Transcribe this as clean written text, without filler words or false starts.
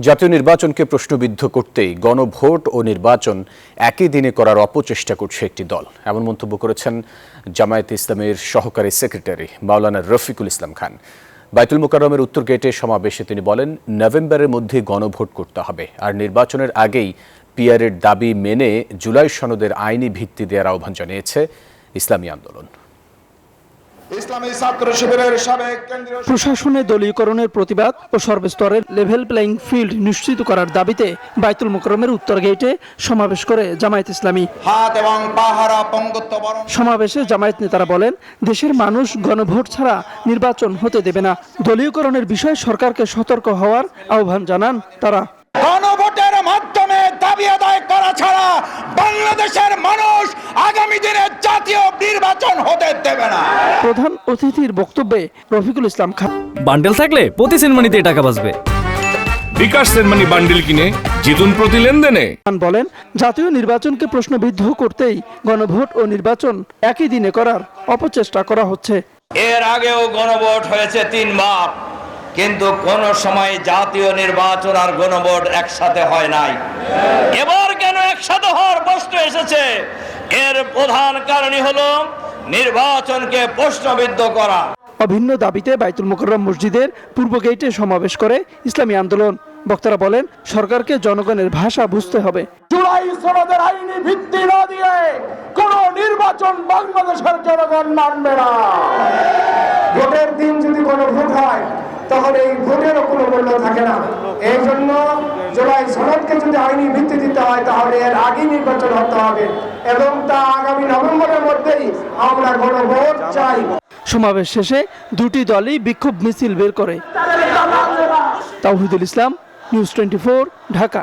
জাতীয় নির্বাচনকে প্রশ্নবিদ্ধ করতেই গণভোট ও নির্বাচন একই দিনে করার অপচেষ্টা করছে একটি দল, এমন মন্তব্য করেছেন জামায়াতে ইসলামের সহকারী সেক্রেটারি মাওলানা রফিকুল ইসলাম খান। বায়তুল মোকাররমের উত্তর গেটে সমাবেশে তিনি বলেন, নভেম্বরের মধ্যে গণভোট করতে হবে, আর নির্বাচনের আগেই পিআরের দাবি মেনে জুলাই সনদের আইনি ভিত্তি দেওয়ার আহ্বান জানিয়েছে ইসলামী আন্দোলন। প্রশাসনে দলীয়করণের প্রতিবাদ ও সর্বস্তরের লেভেল প্লেইং ফিল্ড নিশ্চিত করার দাবিতে বায়তুল মোকাররমের উত্তর গেটে সমাবেশ করে জামায়াত ইসলামী। সমাবেশে জামায়াত নেতারা বলেন, দেশের মানুষ গণভোট ছাড়া নির্বাচন হতে দেবে না। দলীয়করণের বিষয়ে সরকারকে সতর্ক হওয়ার আহ্বান জানান তারা। গণভোটের মাধ্যমে দাবি আদায় করা ছাড়া বাংলাদেশের মানুষ আগামী দিনে জাতীয় নির্বাচন হতে দেবে না। প্রধান অতিথির বক্তব্যে রফিকুল ইসলাম খান, বান্ডেল থাকলে প্রতি সেনমানিতে টাকা বাঁচবে। বিকাশ সেনমানি বান্ডেল কিনে জিতুন প্রতি লেনদেনে। বলেন, জাতীয় নির্বাচনকে প্রশ্নবিদ্ধ করতেই গণভোট ও নির্বাচন একই দিনে করার অপচেষ্টা করা হচ্ছে। এর আগেও গণভোট হয়েছে 3 বার, কিন্তু কোন সময় জাতীয় নির্বাচন আর গণভোট একসাথে হয় নাই। এবার কেন একসাথে হওয়ার প্রশ্ন এসেছে? এর প্রধান কারণই হলো নির্বাচনকে প্রশ্নবিদ্ধ করা। অভিন্ন দাবিতে বায়তুল মোকাররম মসজিদের পূর্ব গেটে সমাবেশ করে ইসলামী আন্দোলন। বক্তারা বলেন, সরকারকে জনগণের ভাষা বুঝতে হবে। জুলাই সনদের আইনি ভিত্তি না দিয়ে কোন নির্বাচন বাংলাদেশের জনগণ মানবে না। ভোটের দিন যদি কোনো ভোট হয়, তখন এই ভোটেরও কোনো মূল্য থাকে না। এই জন্য জুলাই সনদকে যদি আইনি ভিত্তি দিতে হয়, তাহলে এর আগে নির্বাচন হতে হবে, এবং তা আগামী নভেম্বরের মধ্যেই আমরা গণভোট চাই। সমাবেশ শেষে দুটি দলই বিক্ষোভ মিছিল বের করে। তাওহিদুল ইসলাম, নিউজ 24, ঢাকা।